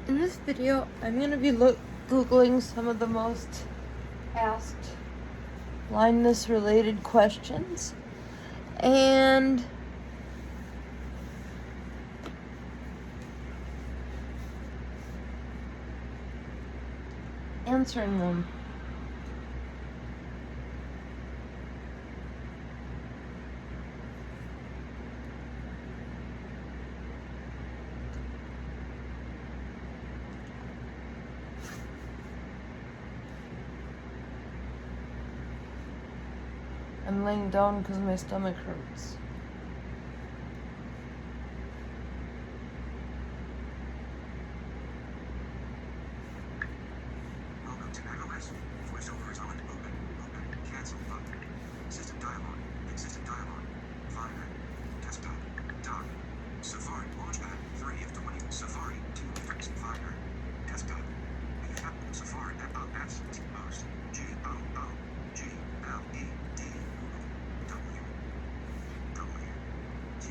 In this video, I'm going to be Googling some of the most asked blindness related questions and answering them. I'm laying down because my stomach hurts. Welcome to macOS. Voiceover is on. Open. Cancel button. System dialog. Finder. Desktop. Dock. Safari. Launchpad. 3 of 20. Safari. 2 of 6. Finder. Desktop. Safari. F-O-S. Most. G-O-O. G-L-E-D. W. W. Q.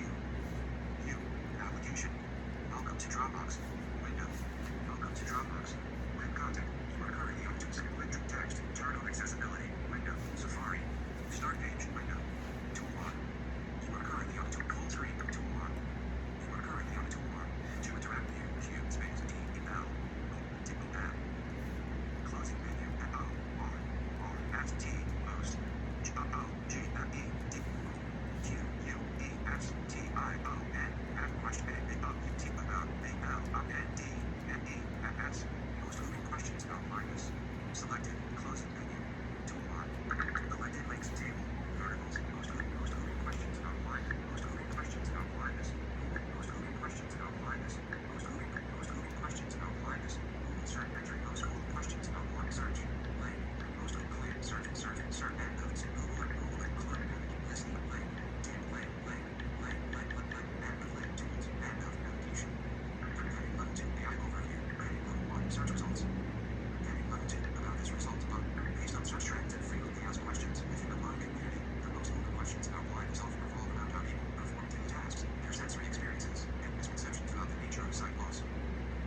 U. Application. Welcome to Dropbox. Window. Welcome to Dropbox. Web content. You are currently on electric text. Turn on accessibility. Window. Safari. Start page. Window. Toolbar. You are currently on full screen. Toolbar. You are currently on toolbar. To interact view. Q space T L. T L. Closing menu. O R R S T most. G O G F E D Q U E S T I O N F question A O U T about A L O N D N E F S. Most moving questions about blindness. Selected. Closing menu. Toolbar. Elected links table. Verticals. Most moving questions about blindness. Most moving questions about blindness. Most moving questions about blindness. Most moving questions about blindness. Google search entry. Most moving questions about blindness. Search. Link. Most clear. Search and notes. Google include listing link. Dim link. And link tools. And navigation. Heading level 2 AI overview. Heading level 1 search results. Heading level 2 about this result button. Based on search trends and frequently asked questions within the blind community, the most moving questions about blindness often revolve around how people perform daily tasks, their sensory experiences, and misconceptions about the nature of sight loss.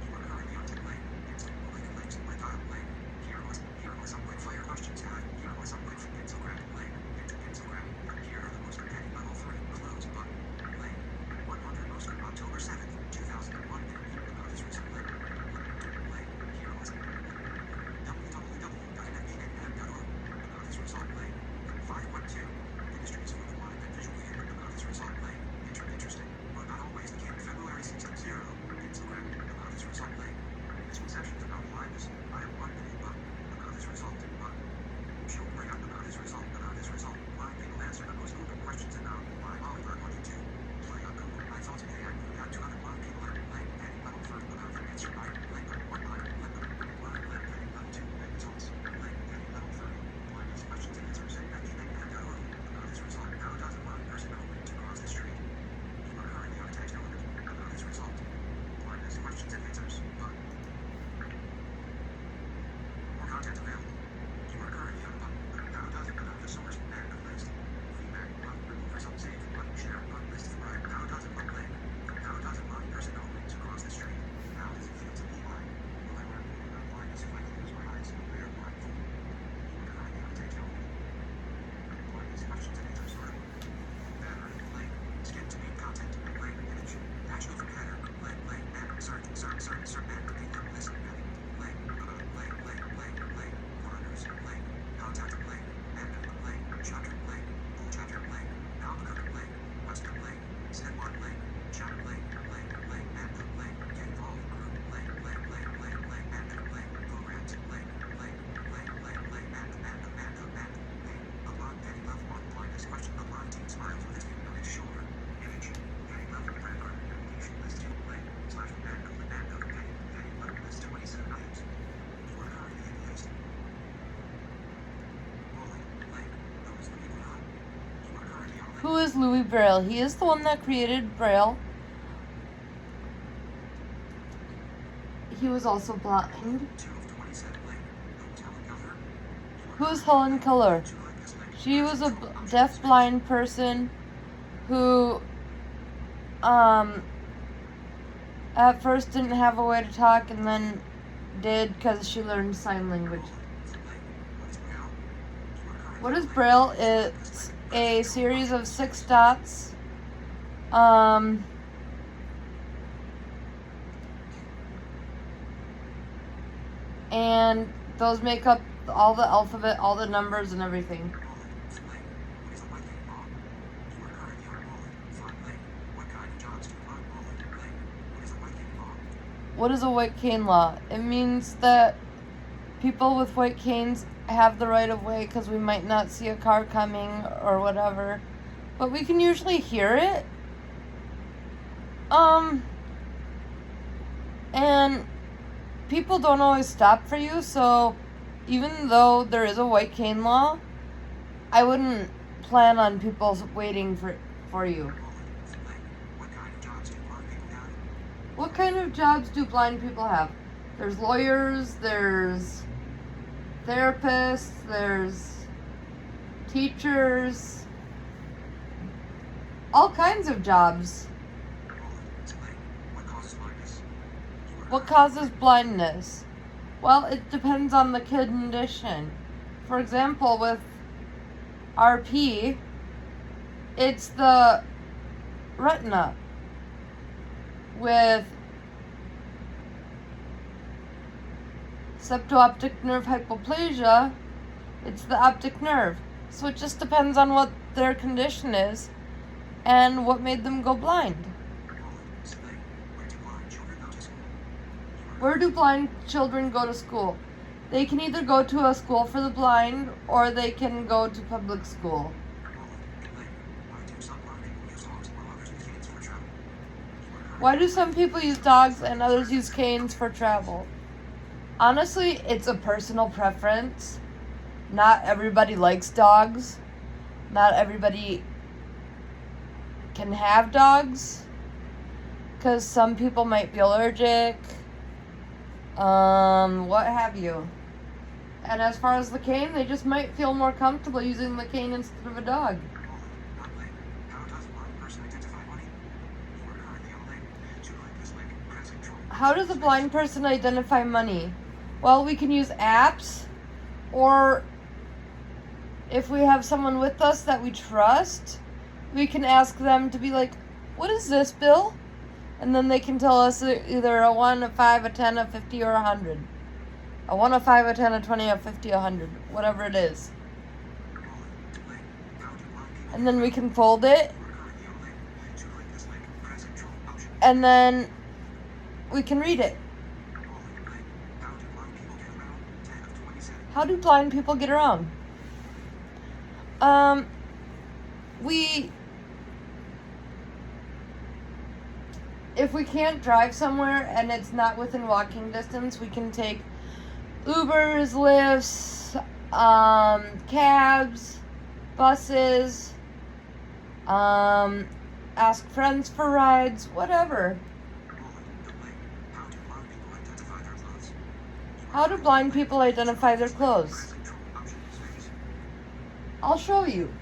You are currently on tip lane. Moving links by dial lane. Here are some quick fire questions. Here are some quick pencil grab lane. Pencil grab. Here are the most heading level 3 close button. Lane. 100 most October 7th, 2001. About this result lane. Lane. Here was www.fbnm.org. About this result lane. 512. Industries for the blind and visually impaired. About this result lane. Interesting. But not always the case. February 6th, 0. Instagram. About this result lane. Misconceptions about blindness. I am 1 minute button. About this result button. Show play up about this result. About this result. Blind people answer the most open questions about blind Oliver on YouTube. Play on Google. I thought today I moved out to other blind people are playing heading level 3 about their answer by link 1 line heading level 2 results link heading level 3 blindness questions and answers fbnm.org. About this result. How does a blind person know when to cross the street? You are currently on a text element. About this result. Blindness questions and answers button. More content available. You are currently on a button. How does it about the source and the list? Feedback button. Remove result save button. Share button. List of right. How does it look like? How does a blind person know when to cross the street? How does it feel to be blind? Will I learn more about blindness if I close my eyes and wear a blindfold? You are currently on a text element. Blindness questions and answers are pattern blank. Skip to main content blank image. Dash over header blank and search and listen blank corners blank contact blank and blank chapter blank full chapter blank Albuquerque blank Western blank send one blank chat blank and blank get involved group blank and blank programs blank and a blind heading level 1 blindness question a blind teen smiles with its finger on his shoulder image heading level brand art application list 2 blank slash and heading level list 27 items. You are currently in the list. Rolling blank those Louis Braille. You are currently on Who is Louis Braille? He is the one that created Braille. He was also blind. 2 of 27 blank. Helen Keller. Who's Helen Keller? She was a deaf-blind person who at first didn't have a way to talk and then did because she learned sign language. What is Braille? It's a series of 6 dots. And those make up all the alphabet, all the numbers, and everything. What is a white cane law? It means that people with white canes have the right of way because we might not see a car coming or whatever, but we can usually hear it. And people don't always stop for you, so even though there is a white cane law, I wouldn't plan on people waiting for you. What kind of jobs do blind people have? There's lawyers, there's therapists, there's teachers, all kinds of jobs. What causes blindness? Well, it depends on the condition. For example, with RP, it's the retina. With septo-optic nerve hypoplasia, it's the optic nerve. So it just depends on what their condition is and what made them go blind. Where do blind children go to school? They can either go to a school for the blind or they can go to public school. Why do some people use dogs and others use canes for travel? Honestly, it's a personal preference. Not everybody likes dogs. Not everybody can have dogs because some people might be allergic. What have you. And as far as the cane, they just might feel more comfortable using the cane instead of a dog. How does a blind person identify money? Well, we can use apps, or if we have someone with us that we trust, we can ask them to be like, what is this, Bill? And then they can tell us either a 1, a 5, a 10, a 50, or 100. A 1, a 5, a 10, a 20, a 50, a 100. Whatever it is. And then we can fold it. And then we can read it. How do blind people get around? If we can't drive somewhere and it's not within walking distance, we can take Ubers, Lyfts, cabs, buses, ask friends for rides, whatever. How do blind people identify their clothes? I'll show you.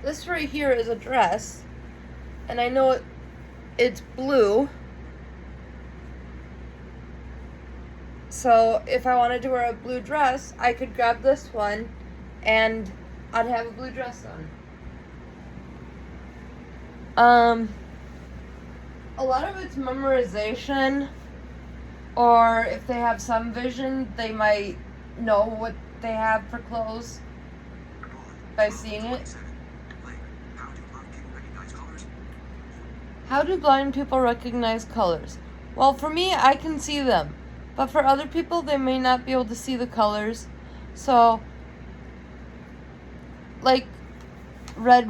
This right here is a dress, and I know it's blue. So if I wanted to wear a blue dress, I could grab this one and I'd have a blue dress on. A lot of it's memorization, or if they have some vision, they might know what they have for clothes by seeing it. How do blind people recognize colors? Well, for me, I can see them. But for other people, they may not be able to see the colors. So, like, red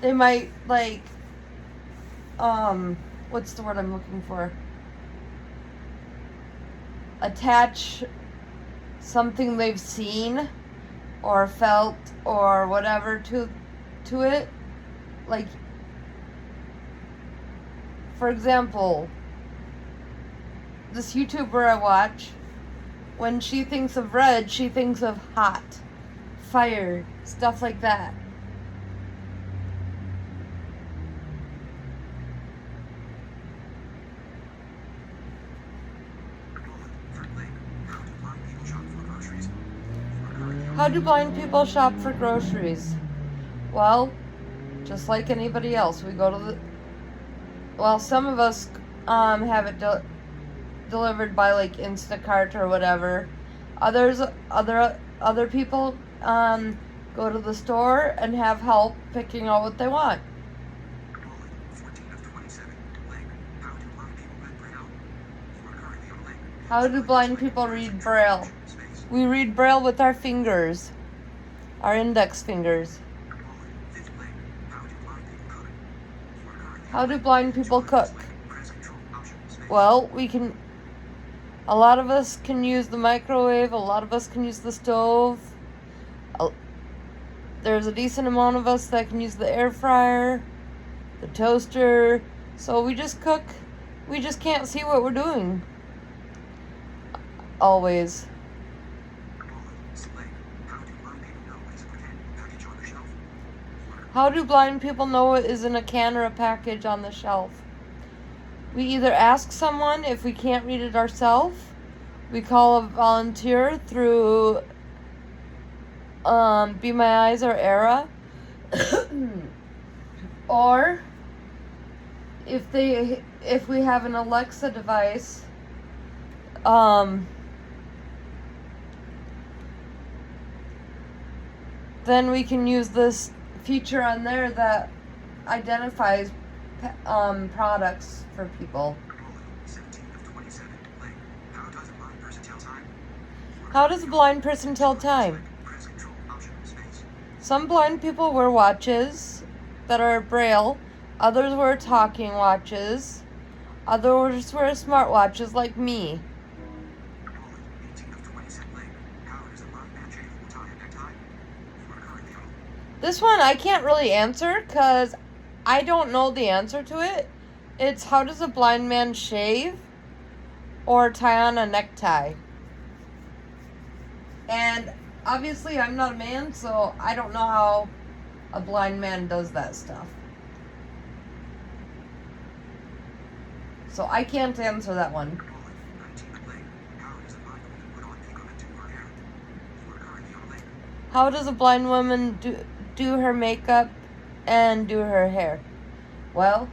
they might, like, what's the word I'm looking for? Attach something they've seen or felt or whatever to it. Like, for example, this YouTuber I watch, when she thinks of red, she thinks of hot, fire, stuff like that. How do blind people shop for groceries? Well, just like anybody else, we go to the. Well, some of us have it delivered by like Instacart or whatever. Other people go to the store and have help picking out what they want. How do blind people read Braille? We read Braille with our fingers, our index fingers. How do blind people cook? Well, a lot of us can use the microwave, a lot of us can use the stove. There's a decent amount of us that can use the air fryer, the toaster. So we just cook. We just can't see what we're doing. Always. How do blind people know what is in a can or a package on the shelf? We either ask someone if we can't read it ourselves. We call a volunteer through Be My Eyes or Era. Or if we have an Alexa device, then we can use this feature on there that identifies products for people. How does a blind person tell time? Some blind people wear watches that are Braille. Others wear talking watches. Others wear smartwatches like me. This one I can't really answer because I don't know the answer to it. It's how does a blind man shave or tie on a necktie? And obviously I'm not a man, so I don't know how a blind man does that stuff. So I can't answer that one. How does a blind woman do her makeup and do her hair? Well,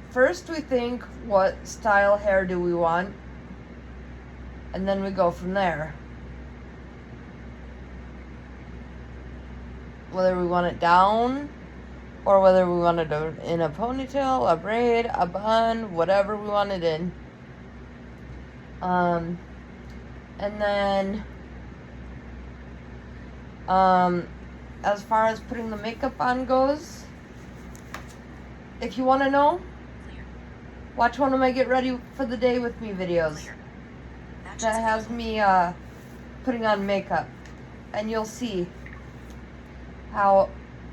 first we think what style hair do we want, and then we go from there. Whether we want it down or whether we want it in a ponytail, a braid, a bun, whatever we want it in. And then as far as putting the makeup on goes, if you want to know, watch one of my Get Ready for the Day with Me videos that has me putting on makeup, and you'll see how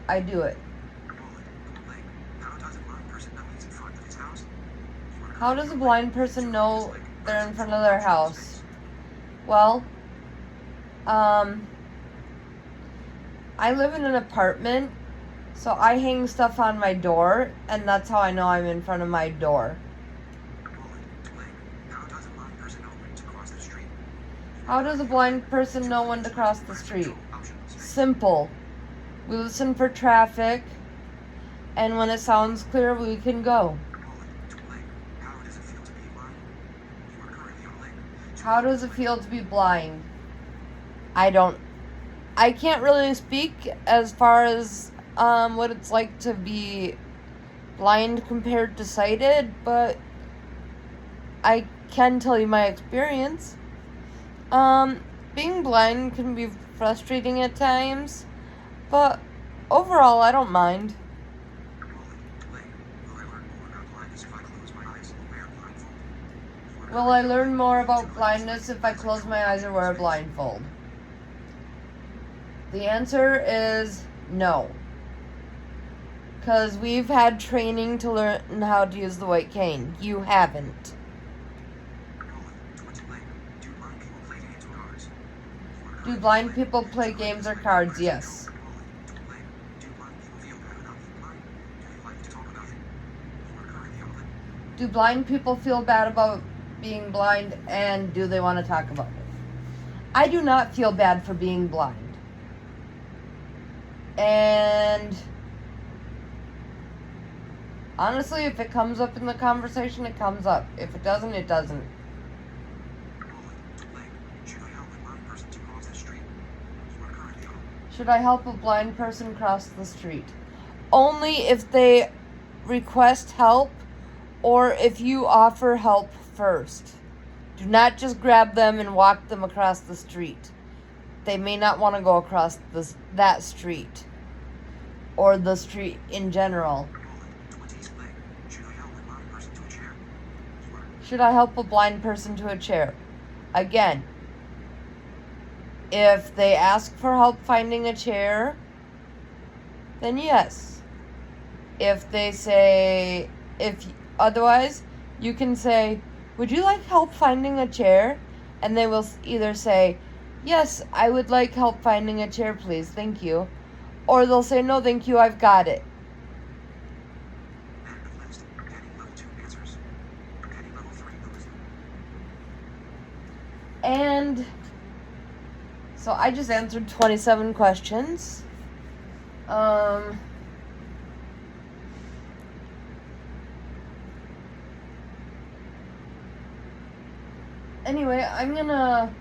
I do it. How does a blind person know they're in front of their house? Well, I live in an apartment, so I hang stuff on my door, and that's how I know I'm in front of my door. How does a blind person know when to cross the street? Simple. We listen for traffic, and when it sounds clear, we can go. How does it feel to be blind? I can't really speak as far as what it's like to be blind compared to sighted, but I can tell you my experience. Being blind can be frustrating at times, but overall I don't mind. Will I learn more about blindness if I close my eyes or wear a blindfold? The answer is no. Because we've had training to learn how to use the white cane. You haven't. Roland, 20 lane. Do blind people play games or cards? Do blind people play games or cards? Yes. Roland, 2 lane. Do blind people feel bad about being blind? Do they like to talk about it? You are currently on it. Do blind people feel bad about being blind, and do they want to talk about it? I do not feel bad for being blind. And honestly, if it comes up in the conversation, it comes up. If it doesn't, it doesn't. Roland, 2 lane. Should I help a blind person to cross the street? You are currently on. Should I help a blind person cross the street? Only if they request help or if you offer help first. Do not just grab them and walk them across the street. They may not want to go across that street or the street in general. Roland, 20 lane. Should I help a blind person to a chair? You are. Should I help a blind person to a chair? Again, if they ask for help finding a chair, then yes. If they say, otherwise, you can say, would you like help finding a chair? And they will either say, yes, I would like help finding a chair, please, thank you. Or they'll say, no, thank you, I've got it. End of list. Heading level 2 answers. Heading level 3 notice. And so I just answered 27 questions. Anyway, I'm gonna